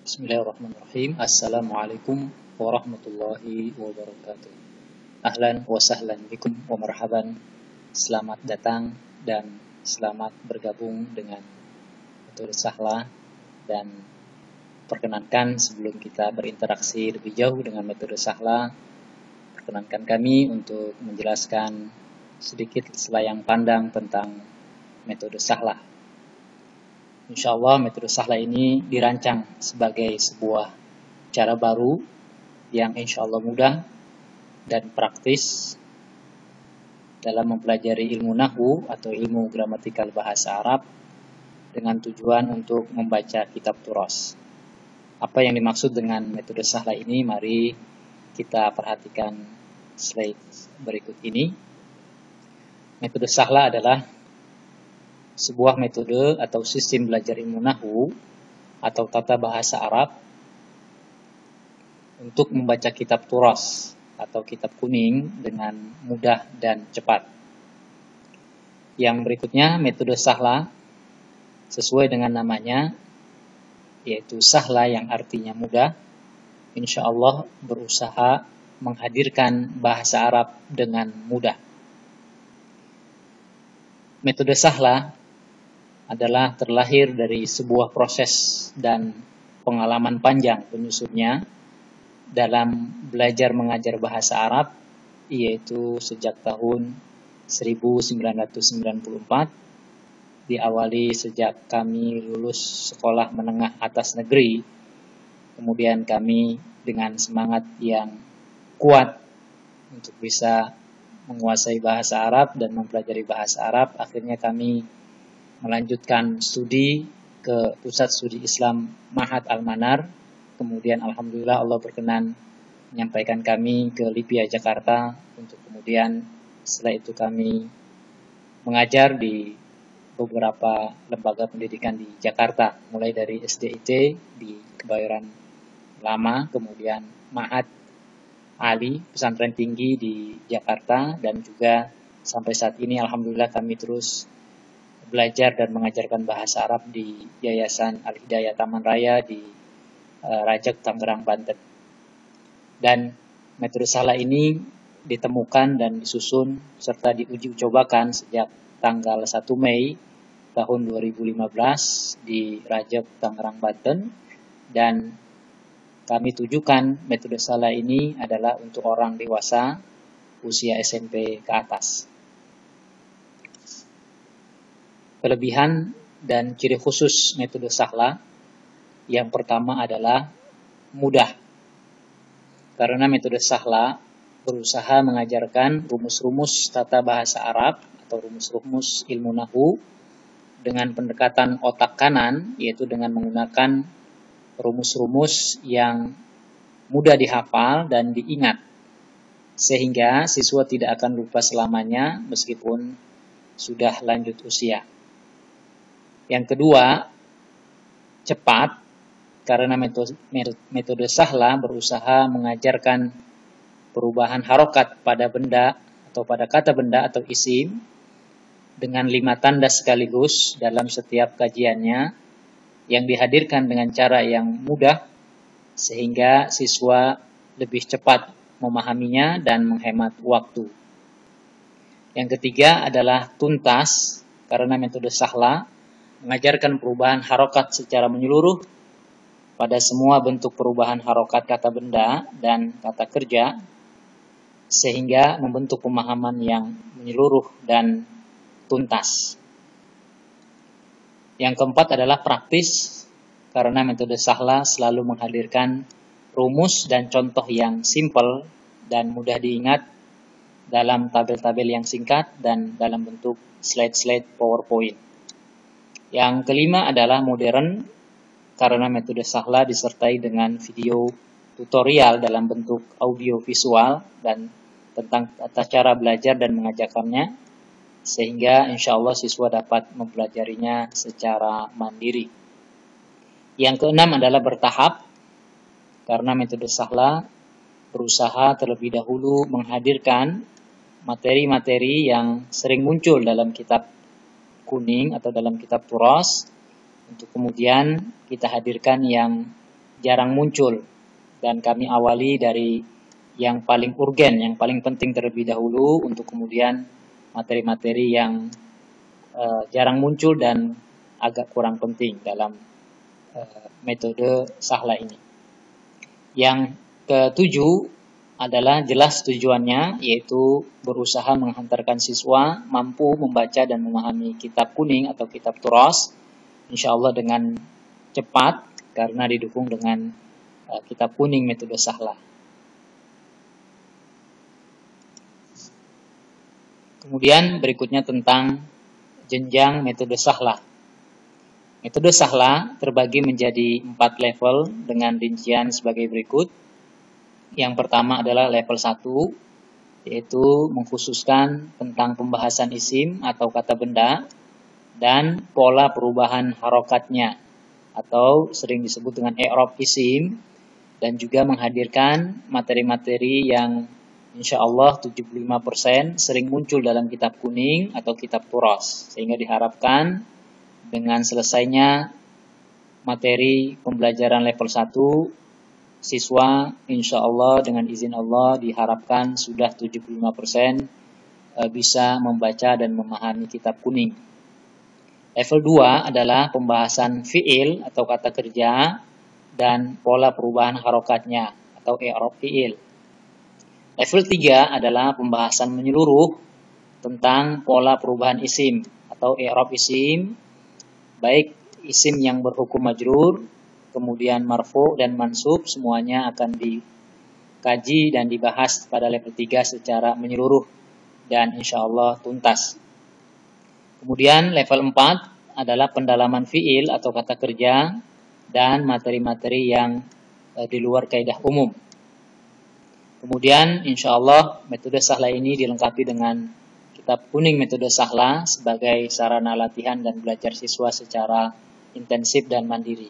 Bismillahirrahmanirrahim. Assalamualaikum warahmatullahi wabarakatuh. Ahlan wa sahlan bikum wa marhaban. Selamat datang dan selamat bergabung dengan Metode Sahla. Dan perkenankan sebelum kita berinteraksi lebih jauh dengan Metode Sahla, perkenankan kami untuk menjelaskan sedikit selayang pandang tentang Metode Sahla. Insya Allah Metode Sahla ini dirancang sebagai sebuah cara baru yang insya Allah mudah dan praktis dalam mempelajari ilmu nahwu atau ilmu gramatikal bahasa Arab dengan tujuan untuk membaca kitab turas. Apa yang dimaksud dengan Metode Sahla ini? Mari kita perhatikan slide berikut ini. Metode Sahla adalah sebuah metode atau sistem belajar ilmu nahwu atau tata bahasa Arab untuk membaca kitab turas atau kitab kuning dengan mudah dan cepat. Yang berikutnya, metode Sahla sesuai dengan namanya, yaitu Sahla yang artinya mudah. Insya Allah berusaha menghadirkan bahasa Arab dengan mudah. Metode Sahla adalah terlahir dari sebuah proses dan pengalaman panjang penyusunnya dalam belajar mengajar bahasa Arab, yaitu sejak tahun 1994, diawali sejak kami lulus sekolah menengah atas negeri. Kemudian kami dengan semangat yang kuat untuk bisa menguasai bahasa Arab dan mempelajari bahasa Arab, akhirnya kami melanjutkan studi ke Pusat Studi Islam Ma'had Al-Manar. Kemudian Alhamdulillah Allah berkenan menyampaikan kami ke LIPIA Jakarta untuk kemudian setelah itu kami mengajar di beberapa lembaga pendidikan di Jakarta, mulai dari SDIT di Kebayoran Lama, kemudian Ma'had Ali Pesantren Tinggi di Jakarta, dan juga sampai saat ini Alhamdulillah kami terus belajar dan mengajarkan bahasa Arab di Yayasan Al-Hidayah Taman Raya di Rajak, Tangerang, Banten. Dan metode Sahla ini ditemukan dan disusun serta diuji cobakan sejak tanggal 1 Mei tahun 2015 di Rajak, Tangerang, Banten. Dan kami tujukan metode Sahla ini adalah untuk orang dewasa usia SMP ke atas. Kelebihan dan ciri khusus metode Sahla, yang pertama adalah mudah. Karena metode Sahla berusaha mengajarkan rumus-rumus tata bahasa Arab atau rumus-rumus ilmu nahwu dengan pendekatan otak kanan, yaitu dengan menggunakan rumus-rumus yang mudah dihafal dan diingat, sehingga siswa tidak akan lupa selamanya meskipun sudah lanjut usia. Yang kedua, cepat, karena metode Sahla berusaha mengajarkan perubahan harokat pada benda atau pada kata benda atau isim dengan 5 tanda sekaligus dalam setiap kajiannya yang dihadirkan dengan cara yang mudah sehingga siswa lebih cepat memahaminya dan menghemat waktu. Yang ketiga adalah tuntas, karena metode Sahla mengajarkan perubahan harokat secara menyeluruh pada semua bentuk perubahan harokat kata benda dan kata kerja, sehingga membentuk pemahaman yang menyeluruh dan tuntas. Yang keempat adalah praktis, karena metode Sahla selalu menghadirkan rumus dan contoh yang simpel dan mudah diingat dalam tabel-tabel yang singkat dan dalam bentuk slide-slide PowerPoint. Yang kelima adalah modern, karena metode Sahla disertai dengan video tutorial dalam bentuk audio visual dan tentang tata cara belajar dan mengajarkannya, sehingga insya Allah siswa dapat mempelajarinya secara mandiri. Yang keenam adalah bertahap, karena metode Sahla berusaha terlebih dahulu menghadirkan materi-materi yang sering muncul dalam kitab kuning atau dalam kitab turas, untuk kemudian kita hadirkan yang jarang muncul, dan kami awali dari yang paling urgen, yang paling penting terlebih dahulu, untuk kemudian materi-materi yang jarang muncul dan agak kurang penting dalam metode Sahla ini. Yang ketujuh adalah jelas tujuannya, yaitu berusaha menghantarkan siswa mampu membaca dan memahami kitab kuning atau kitab turos, insya Allah dengan cepat, karena didukung dengan kitab kuning metode Sahla. Kemudian berikutnya tentang jenjang metode Sahla. Metode Sahla terbagi menjadi 4 level dengan rincian sebagai berikut. Yang pertama adalah level 1, yaitu mengkhususkan tentang pembahasan isim atau kata benda dan pola perubahan harokatnya, atau sering disebut dengan i'rab isim, dan juga menghadirkan materi-materi yang insya Allah 75% sering muncul dalam kitab kuning atau kitab turos, sehingga diharapkan dengan selesainya materi pembelajaran level 1, siswa insya Allah dengan izin Allah diharapkan sudah 75% bisa membaca dan memahami kitab kuning. Level 2 adalah pembahasan fi'il atau kata kerja dan pola perubahan harokatnya atau i'rab fi'il. Level 3 adalah pembahasan menyeluruh tentang pola perubahan isim atau i'rab isim, baik isim yang berhukum majrur, kemudian marfu dan mansub, semuanya akan dikaji dan dibahas pada level 3 secara menyeluruh dan insya Allah tuntas. Kemudian level 4 adalah pendalaman fi'il atau kata kerja dan materi-materi yang di luar kaidah umum. Kemudian insya Allah metode Sahla ini dilengkapi dengan kitab kuning metode Sahla sebagai sarana latihan dan belajar siswa secara intensif dan mandiri.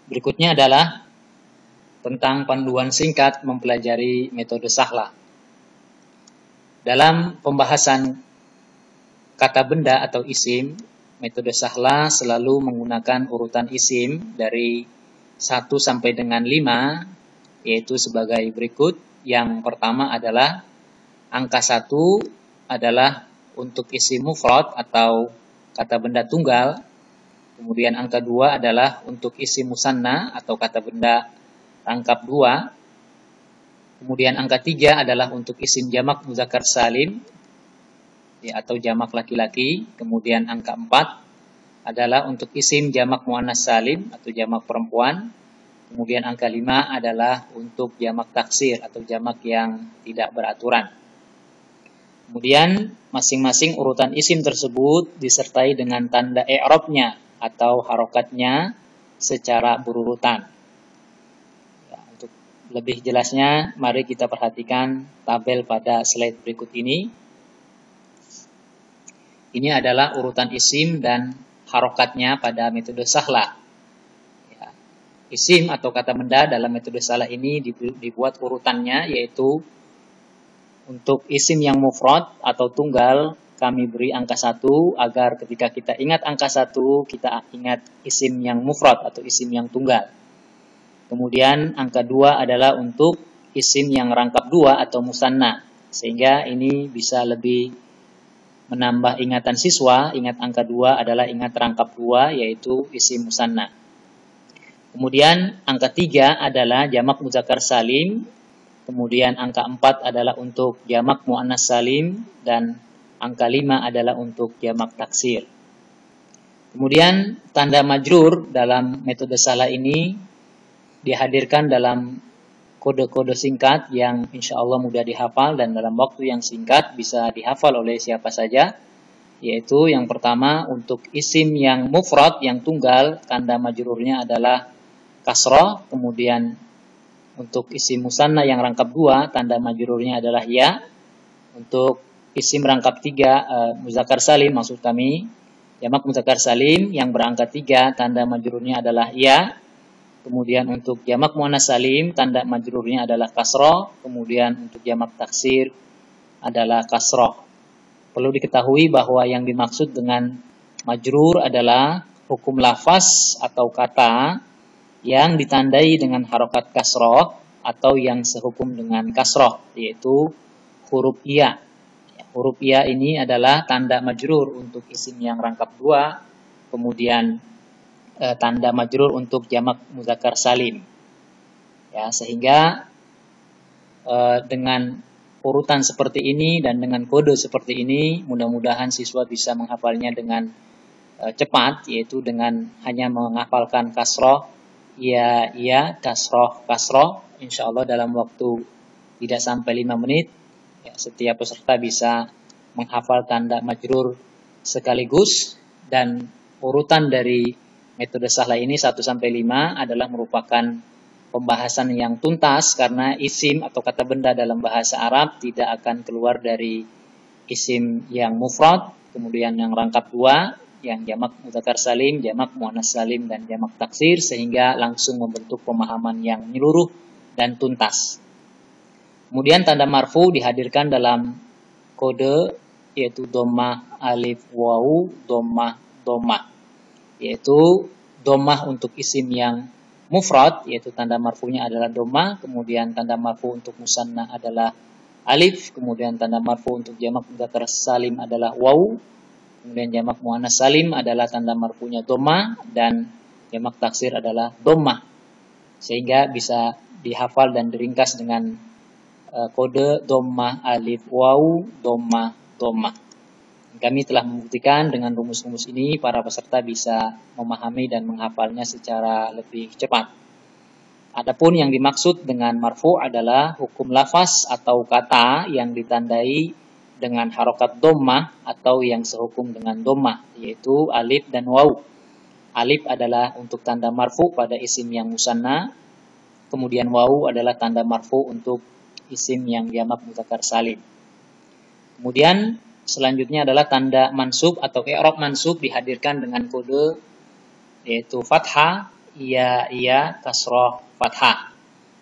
Berikutnya adalah tentang panduan singkat mempelajari metode Sahla. Dalam pembahasan kata benda atau isim, metode Sahla selalu menggunakan urutan isim dari 1 sampai dengan 5, yaitu sebagai berikut. Yang pertama adalah angka 1 adalah untuk isim mufrad atau kata benda tunggal. Kemudian angka 2 adalah untuk isim musanna atau kata benda rangkap 2. Kemudian angka 3 adalah untuk isim jamak muzakkar salim atau jamak laki-laki. Kemudian angka 4 adalah untuk isim jamak muannas salim atau jamak perempuan. Kemudian angka 5 adalah untuk jamak taksir atau jamak yang tidak beraturan. Kemudian masing-masing urutan isim tersebut disertai dengan tanda i'rabnya atau harokatnya secara berurutan. Ya, untuk lebih jelasnya, mari kita perhatikan tabel pada slide berikut ini. Ini adalah urutan isim dan harokatnya pada metode Sahla. Ya, isim atau kata benda dalam metode Sahla ini dibuat urutannya, yaitu untuk isim yang mufrad atau tunggal, kami beri angka 1 agar ketika kita ingat angka 1, kita ingat isim yang mufrad atau isim yang tunggal. Kemudian angka 2 adalah untuk isim yang rangkap 2 atau musanna, sehingga ini bisa lebih menambah ingatan siswa. Ingat angka 2 adalah ingat rangkap 2, yaitu isim musanna. Kemudian angka 3 adalah jamak muzakkar salim. Kemudian angka 4 adalah untuk jamak muannas salim, dan angka 5 adalah untuk jamak taksir. Kemudian tanda majrur dalam metode Sahla ini dihadirkan dalam kode-kode singkat yang insya Allah mudah dihafal dan dalam waktu yang singkat bisa dihafal oleh siapa saja. Yaitu yang pertama, untuk isim yang mufrad, yang tunggal, tanda majrurnya adalah kasroh. Kemudian untuk isim musanna yang rangkap 2, tanda majrurnya adalah ya. Untuk isim rangkap 3, muzakkar salim maksud kami, jamak muzakkar salim yang berangka 3, tanda majrurnya adalah ya. Kemudian untuk jamak muannas salim, tanda majrurnya adalah kasroh. Kemudian untuk jamak taksir adalah kasroh. Perlu diketahui bahwa yang dimaksud dengan majrur adalah hukum lafaz atau kata yang ditandai dengan harokat kasroh atau yang sehukum dengan kasroh, yaitu huruf ya. Huruf ya ini adalah tanda majrur untuk isim yang rangkap dua, kemudian tanda majrur untuk jamak mudzakkar salim. Ya, sehingga dengan urutan seperti ini dan dengan kode seperti ini, mudah-mudahan siswa bisa menghafalnya dengan cepat, yaitu dengan hanya menghafalkan kasroh, ya, kasroh, insya Allah dalam waktu tidak sampai 5 menit, ya, setiap peserta bisa menghafal tanda majrur sekaligus. Dan urutan dari metode sahla ini 1 sampai 5 adalah merupakan pembahasan yang tuntas, karena isim atau kata benda dalam bahasa Arab tidak akan keluar dari isim yang mufrad, kemudian yang rangkap dua, yang jamak mudzakkar salim, jamak muannats salim, dan jamak taksir, sehingga langsung membentuk pemahaman yang menyeluruh dan tuntas. Kemudian tanda marfu dihadirkan dalam kode, yaitu dhammah alif wawu, dhammah, yaitu dhammah untuk isim yang mufrad, yaitu tanda marfunya adalah dhammah, kemudian tanda marfu untuk musanna adalah alif, kemudian tanda marfu untuk jamak mudzakkar salim adalah wawu, kemudian jamak muannats salim adalah tanda marfunya dhammah, dan jamak taksir adalah dhammah. Sehingga bisa dihafal dan diringkas dengan kode dhammah alif wawu, dhammah. Kami telah membuktikan dengan rumus-rumus ini para peserta bisa memahami dan menghafalnya secara lebih cepat. Adapun yang dimaksud dengan marfu adalah hukum lafaz atau kata yang ditandai dengan harokat dhammah atau yang sehukum dengan dhammah, yaitu alif dan wawu. Alif adalah untuk tanda marfu pada isim yang musanna, kemudian wawu adalah tanda marfu untuk isim yang jamak mudzakkar salim. Kemudian selanjutnya adalah tanda mansub atau i'rab mansub dihadirkan dengan kode, yaitu fathah, ya, kasroh, fathah.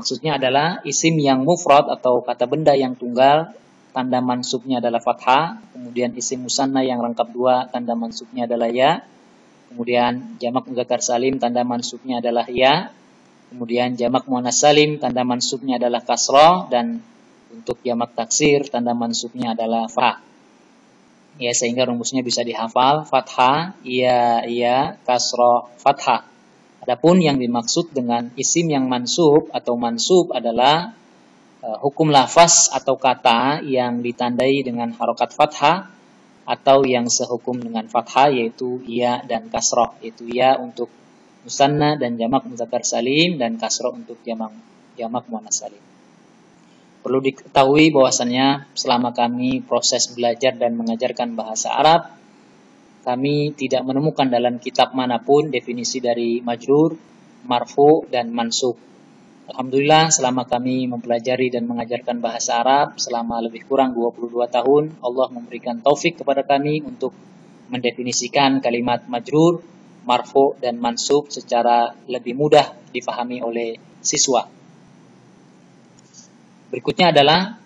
Maksudnya adalah isim yang mufrad atau kata benda yang tunggal, tanda mansubnya adalah fathah, kemudian isim musanna yang rangkap dua, tanda mansubnya adalah ya, kemudian jamak mudzakkar salim, tanda mansubnya adalah ya, kemudian jamak muannats salim, tanda mansubnya adalah kasroh, dan untuk jamak taksir, tanda mansubnya adalah fa. Ya, sehingga rumusnya bisa dihafal, fathah, ya, kasroh, fathah. Adapun yang dimaksud dengan isim yang mansub atau mansub adalah hukum lafaz atau kata yang ditandai dengan harokat fathah atau yang sehukum dengan fathah, yaitu ya dan kasroh, yaitu ya untuk musanna dan jamak mudzakkar salim, dan kasroh untuk jamak muannats salim. Perlu diketahui bahwasannya selama kami proses belajar dan mengajarkan bahasa Arab, kami tidak menemukan dalam kitab manapun definisi dari majrur, marfu, dan mansub. Alhamdulillah, selama kami mempelajari dan mengajarkan bahasa Arab selama lebih kurang 22 tahun, Allah memberikan taufik kepada kami untuk mendefinisikan kalimat majrur, marfu, dan mansub secara lebih mudah difahami oleh siswa. Berikutnya adalah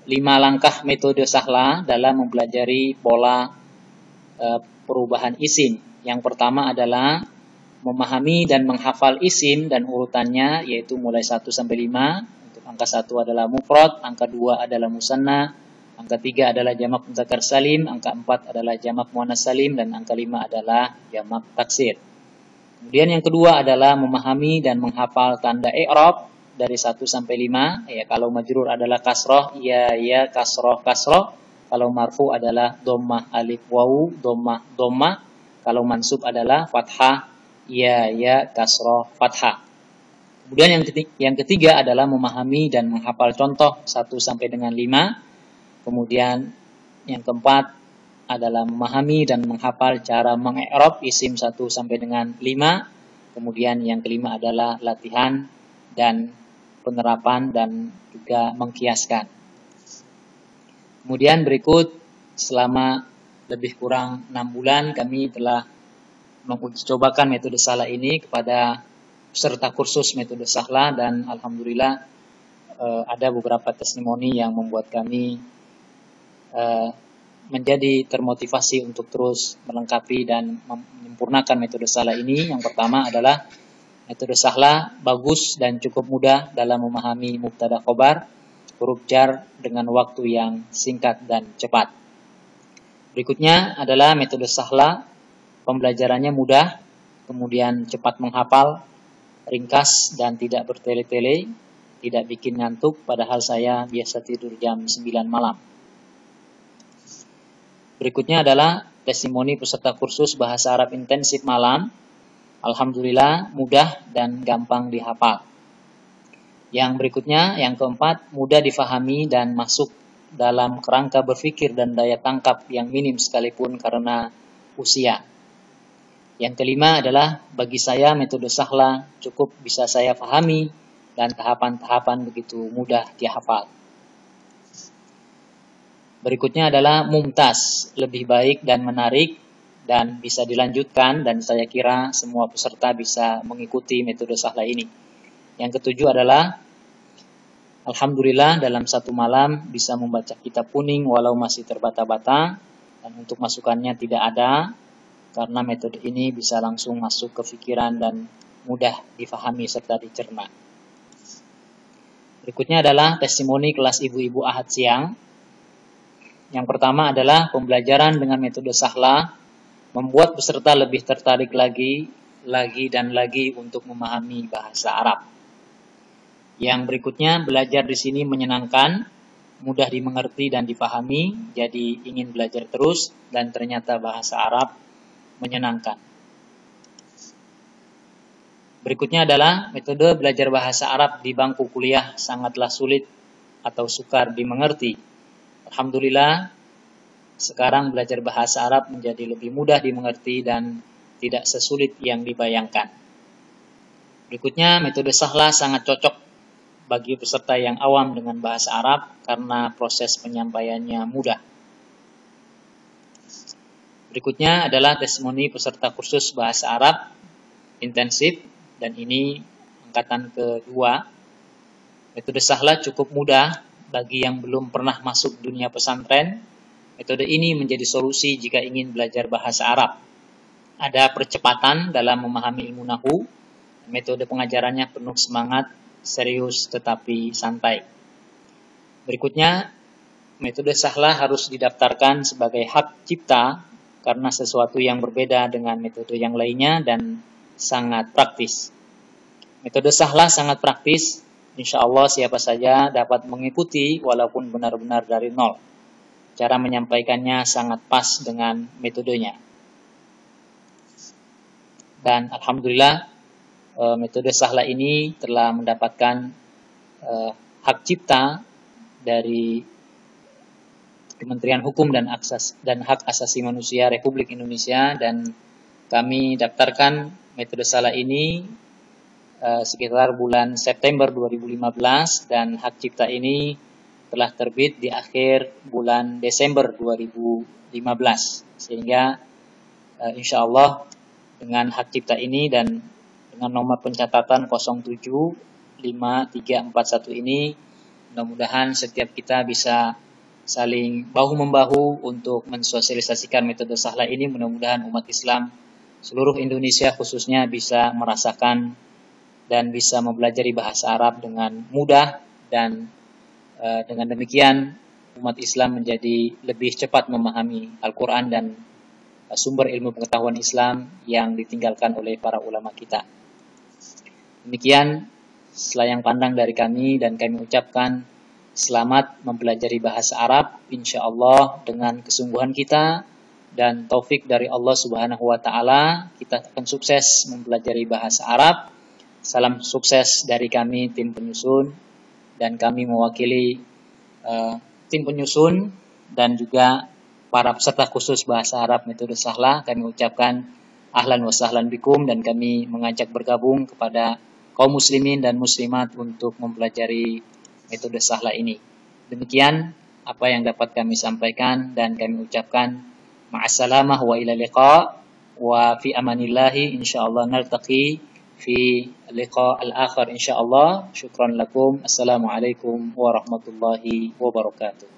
5 langkah metode sahla dalam mempelajari pola perubahan isim. Yang pertama adalah memahami dan menghafal isim dan urutannya, yaitu mulai 1 sampai 5. Untuk angka 1 adalah mufrad, angka 2 adalah musanna, angka 3 adalah jamak mudzakkar salim, angka 4 adalah jamak muannats salim, dan angka 5 adalah jamak taksir. Kemudian yang kedua adalah memahami dan menghafal tanda i'rab dari 1 sampai 5. Ya, kalau majrur adalah kasroh, ya, kasroh. Kalau marfu adalah dhammah alif wawu, dhammah. Kalau mansub adalah fathah, ya, kasroh, fathah. Kemudian yang ketiga adalah memahami dan menghafal contoh 1 sampai dengan 5. Kemudian yang keempat adalah memahami dan menghafal cara mengi'rab isim 1 sampai dengan 5. Kemudian yang kelima adalah latihan dan penerapan dan juga mengkiaskan. Kemudian berikut, selama lebih kurang 6 bulan kami telah mencobakan metode sahla ini kepada peserta kursus metode sahla, dan alhamdulillah ada beberapa testimoni yang membuat kami menjadi termotivasi untuk terus melengkapi dan menyempurnakan metode sahla ini. Yang pertama adalah Metode sahla bagus dan cukup mudah dalam memahami mubtada khobar, huruf jar dengan waktu yang singkat dan cepat. Berikutnya adalah metode sahla, pembelajarannya mudah, kemudian cepat menghafal, ringkas dan tidak bertele-tele, tidak bikin ngantuk, padahal saya biasa tidur jam 9 malam. Berikutnya adalah testimoni peserta kursus bahasa Arab intensif malam. Alhamdulillah mudah dan gampang dihafal. Yang berikutnya, yang keempat, mudah difahami dan masuk dalam kerangka berpikir dan daya tangkap yang minim sekalipun karena usia. Yang kelima adalah bagi saya metode sahla cukup bisa saya pahami dan tahapan-tahapan begitu mudah dihafal. Berikutnya adalah mumtaz, lebih baik dan menarik dan bisa dilanjutkan, dan saya kira semua peserta bisa mengikuti metode sahla ini. Yang ketujuh adalah alhamdulillah dalam satu malam bisa membaca kitab kuning walau masih terbata-bata, dan untuk masukannya tidak ada karena metode ini bisa langsung masuk ke pikiran dan mudah difahami serta dicerna. Berikutnya adalah testimoni kelas ibu-ibu Ahad siang. Yang pertama adalah pembelajaran dengan metode sahla membuat peserta lebih tertarik lagi dan lagi untuk memahami bahasa Arab. Yang berikutnya, belajar di sini menyenangkan, mudah dimengerti dan dipahami, jadi ingin belajar terus, dan ternyata bahasa Arab menyenangkan. Berikutnya adalah metode belajar bahasa Arab di bangku kuliah sangatlah sulit atau sukar dimengerti. Alhamdulillah, sekarang belajar bahasa Arab menjadi lebih mudah dimengerti dan tidak sesulit yang dibayangkan. Berikutnya, metode sahla sangat cocok bagi peserta yang awam dengan bahasa Arab karena proses penyampaiannya mudah. Berikutnya adalah testimoni peserta kursus bahasa Arab intensif, dan ini angkatan kedua. Metode sahla cukup mudah bagi yang belum pernah masuk dunia pesantren. Metode ini menjadi solusi jika ingin belajar bahasa Arab. Ada percepatan dalam memahami ilmu nahwu. Metode pengajarannya penuh semangat, serius tetapi santai. Berikutnya, metode sahla harus didaftarkan sebagai hak cipta karena sesuatu yang berbeda dengan metode yang lainnya dan sangat praktis. Metode sahla sangat praktis, insya Allah siapa saja dapat mengikuti walaupun benar-benar dari nol. Cara menyampaikannya sangat pas dengan metodenya. Dan alhamdulillah metode sahla ini telah mendapatkan hak cipta dari Kementerian Hukum dan Hak Asasi Manusia Republik Indonesia, dan kami daftarkan metode sahla ini sekitar bulan September 2015, dan hak cipta ini telah terbit di akhir bulan Desember 2015. Sehingga insya Allah dengan hak cipta ini dan dengan nomor pencatatan 075341 ini, mudah-mudahan setiap kita bisa saling bahu-membahu untuk mensosialisasikan metode sahla ini. Mudah-mudahan umat Islam seluruh Indonesia khususnya bisa merasakan dan bisa mempelajari bahasa Arab dengan mudah, dan dengan demikian umat Islam menjadi lebih cepat memahami Al-Quran dan sumber ilmu pengetahuan Islam yang ditinggalkan oleh para ulama kita. Demikian selayang pandang dari kami, dan kami ucapkan selamat mempelajari bahasa Arab, insya Allah dengan kesungguhan kita dan taufik dari Allah Subhanahu wa Ta'ala, kita akan sukses mempelajari bahasa Arab. Salam sukses dari kami tim penyusun, dan kami mewakili tim penyusun dan juga para peserta khusus bahasa Arab metode sahla. Kami ucapkan ahlan wa sahlan bikum, dan kami mengajak bergabung kepada kaum muslimin dan muslimat untuk mempelajari metode sahla ini. Demikian apa yang dapat kami sampaikan, dan kami ucapkan ma'assalamah wa ila liqa wa fi amanillahi, insyaallah naltaqi fi liqa al-akhir insyaallah. Syukran lakum. Assalamualaikum warahmatullahi wabarakatuh.